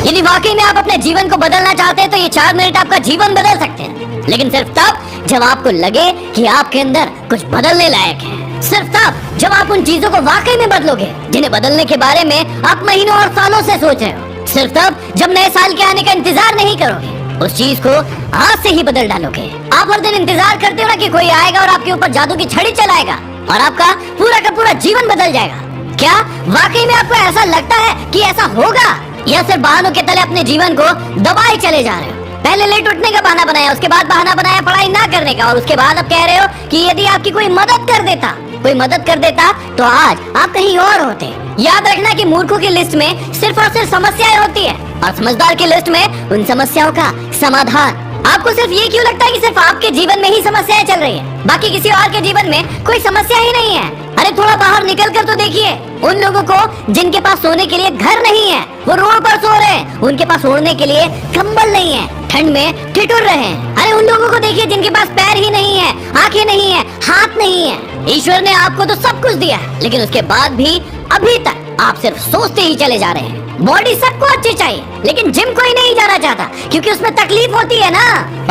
यदि वाकई में आप अपने जीवन को बदलना चाहते हैं तो ये 4 मिनट आपका जीवन बदल सकते हैं, लेकिन सिर्फ तब जब आपको लगे कि आपके अंदर कुछ बदलने लायक है। सिर्फ तब जब आप उन चीजों को वाकई में बदलोगे जिन्हें बदलने के बारे में आप महीनों और सालों से सोच रहे हो। सिर्फ तब जब नए साल के आने का इंतजार नहीं करोगे, उस चीज को आज से ही बदल डालोगे। आप हर दिन इंतजार करते हो ना कि कोई आएगा और आपके ऊपर जादू की छड़ी चलाएगा और आपका पूरा का पूरा जीवन बदल जाएगा। क्या वाकई में आपको ऐसा लगता है कि ऐसा होगा, या सिर्फ बहानों के तले अपने जीवन को दबाए चले जा रहे हो? पहले लेट उठने का बहाना बनाया, उसके बाद बहाना बनाया पढ़ाई ना करने का, और उसके बाद अब कह रहे हो कि यदि आपकी कोई मदद कर देता तो आज आप कहीं और होते। याद रखना कि मूर्खों की लिस्ट में सिर्फ और सिर्फ समस्याएं होती है और समझदार की लिस्ट में उन समस्याओं का समाधान। आपको सिर्फ ये क्यों लगता है कि सिर्फ आपके जीवन में ही समस्याएं चल रही हैं, बाकी किसी और के जीवन में कोई समस्या ही नहीं है? अरे थोड़ा बाहर निकल कर तो देखिए उन लोगों को जिनके पास सोने के लिए घर नहीं है, वो रोड पर सो रहे हैं। उनके पास ओढ़ने के लिए कंबल नहीं है, ठंड में ठिठुर रहे हैं। अरे उन लोगों को देखिए जिनके पास पैर ही नहीं है, आंखें नहीं है, हाथ नहीं है। ईश्वर ने आपको तो सब कुछ दिया है, लेकिन उसके बाद भी अभी तक आप सिर्फ सोचते ही चले जा रहे हैं। बॉडी सबको अच्छी चाहिए, लेकिन जिम कोई नहीं जाना चाहता क्योंकि उसमें तकलीफ होती है ना,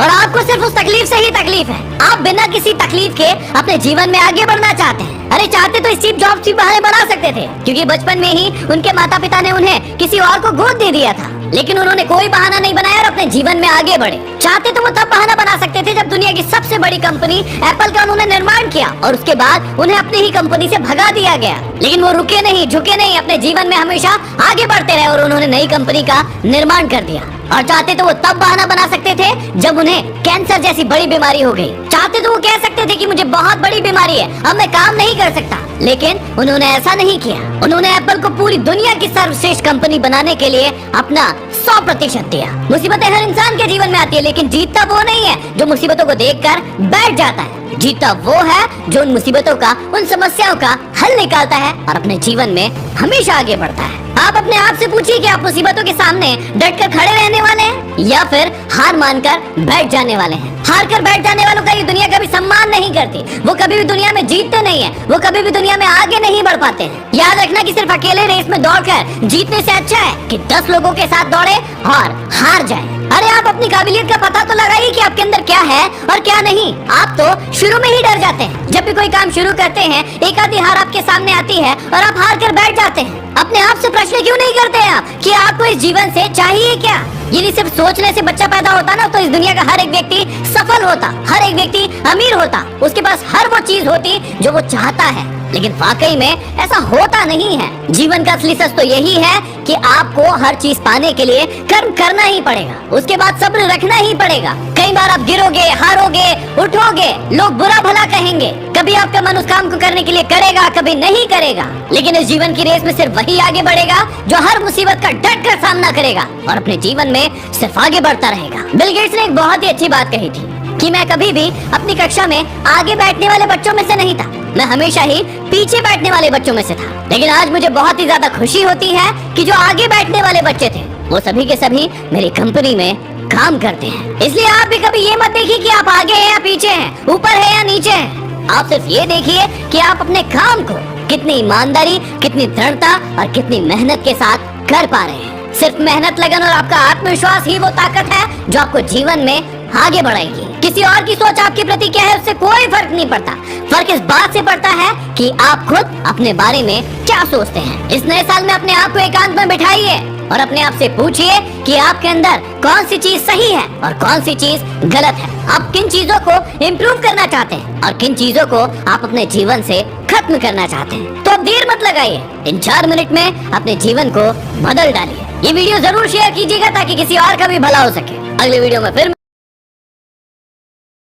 और आपको सिर्फ उस तकलीफ से ही तकलीफ है। आप बिना किसी तकलीफ के अपने जीवन में आगे बढ़ना चाहते हैं। अरे चाहते तो स्टीव जॉब्स की बहाने बना सकते थे, क्योंकि बचपन में ही उनके माता पिता ने उन्हें किसी और को गोद दे दिया था, लेकिन उन्होंने कोई बहाना नहीं बनाया और अपने जीवन में आगे बढ़े। चाहते तो वो तब बहाना बना सकते थे जब दुनिया की सबसे बड़ी कंपनी एप्पल का उन्होंने निर्माण किया और उसके बाद उन्हें अपनी ही कंपनी से भगा दिया गया, लेकिन वो रुके नहीं, झुके नहीं, अपने जीवन में हमेशा आगे बढ़ते रहे और उन्होंने नई कंपनी का निर्माण कर दिया। और चाहते तो वो तब बहाना बना सकते थे जब उन्हें कैंसर जैसी बड़ी बीमारी हो गई। चाहते तो वो कह सकते थे कि मुझे बहुत बड़ी बीमारी है, अब मैं काम नहीं कर सकता, लेकिन उन्होंने ऐसा नहीं किया। उन्होंने एप्पल को पूरी दुनिया की सर्वश्रेष्ठ कंपनी बनाने के लिए अपना 100% दिया। मुसीबतें हर इंसान के जीवन में आती है, लेकिन जीतता वो नहीं है जो मुसीबतों को देखकर बैठ जाता है। जीतता वो है जो उन मुसीबतों का, उन समस्याओं का हल निकालता है और अपने जीवन में हमेशा आगे बढ़ता है। आप अपने आप से पूछिए कि आप मुसीबतों के सामने डटकर खड़े रहने वाले हैं या फिर हार मानकर बैठ जाने वाले हैं। हार कर बैठ जाने वालों का ये दुनिया कभी सम्मान नहीं करती, वो कभी भी दुनिया में जीतते नहीं है, वो कभी भी दुनिया में आगे नहीं बढ़ पाते हैं। याद रखना कि सिर्फ अकेले रेस में दौड़कर जीतने से अच्छा है कि 10 लोगों के साथ दौड़े और हार जाए। अरे आप अपनी काबिलियत का पता तो लगाइए कि आपके अंदर क्या है और क्या नहीं। आप तो शुरू में ही डर जाते हैं। जब भी कोई काम शुरू करते हैं, एक आधी हार आपके सामने आती है और आप हार कर बैठ जाते हैं। अपने आप से प्रश्न क्यों नहीं करते आप कि आपको इस जीवन से चाहिए क्या? यदि सिर्फ सोचने से बच्चा पैदा होता ना तो इस दुनिया का हर एक व्यक्ति सफल होता, हर एक व्यक्ति अमीर होता, उसके पास हर वो चीज होती जो वो चाहता है। लेकिन वाकई में ऐसा होता नहीं है। जीवन का असली सच तो यही है कि आपको हर चीज पाने के लिए कर्म करना ही पड़ेगा, उसके बाद सब्र रखना ही पड़ेगा। कई बार आप गिरोगे, हारोगे, उठोगे, लोग बुरा भला कहेंगे, कभी आपका मन उस काम को करने के लिए करेगा, कभी नहीं करेगा, लेकिन इस जीवन की रेस में सिर्फ वही आगे बढ़ेगा जो हर मुसीबत का डट कर सामना करेगा और अपने जीवन में सिर्फ आगे बढ़ता रहेगा। बिल गेट्स ने एक बहुत ही अच्छी बात कही थी कि मैं कभी भी अपनी कक्षा में आगे बैठने वाले बच्चों में से नहीं था, मैं हमेशा ही पीछे बैठने वाले बच्चों में से था। लेकिन आज मुझे बहुत ही ज्यादा खुशी होती है कि जो आगे बैठने वाले बच्चे थे वो सभी के सभी मेरी कंपनी में काम करते हैं। इसलिए आप भी कभी ये मत देखिए कि आप आगे हैं या पीछे हैं, ऊपर है या नीचे हैं। आप सिर्फ ये देखिए कि आप अपने काम को कितनी ईमानदारी, कितनी दृढ़ता और कितनी मेहनत के साथ कर पा रहे हैं। सिर्फ मेहनत, लगन और आपका आत्मविश्वास ही वो ताकत है जो आपको जीवन में आगे बढ़ाएगी। किसी और की सोच आपके प्रति क्या है उससे कोई फर्क नहीं पड़ता। फर्क इस बात से पड़ता है कि आप खुद अपने बारे में क्या सोचते हैं। इस नए साल में अपने आप को एकांत में बिठाइए और अपने आप से पूछिए कि आपके अंदर कौन सी चीज सही है और कौन सी चीज गलत है। आप किन चीजों को इम्प्रूव करना चाहते हैं और किन चीजों को आप अपने जीवन से खत्म करना चाहते हैं। तो अब देर मत लगाइए, इन 4 मिनट में अपने जीवन को बदल डालिए। ये वीडियो जरूर शेयर कीजिएगा ताकि किसी और का भी भला हो सके। अगले वीडियो में फिर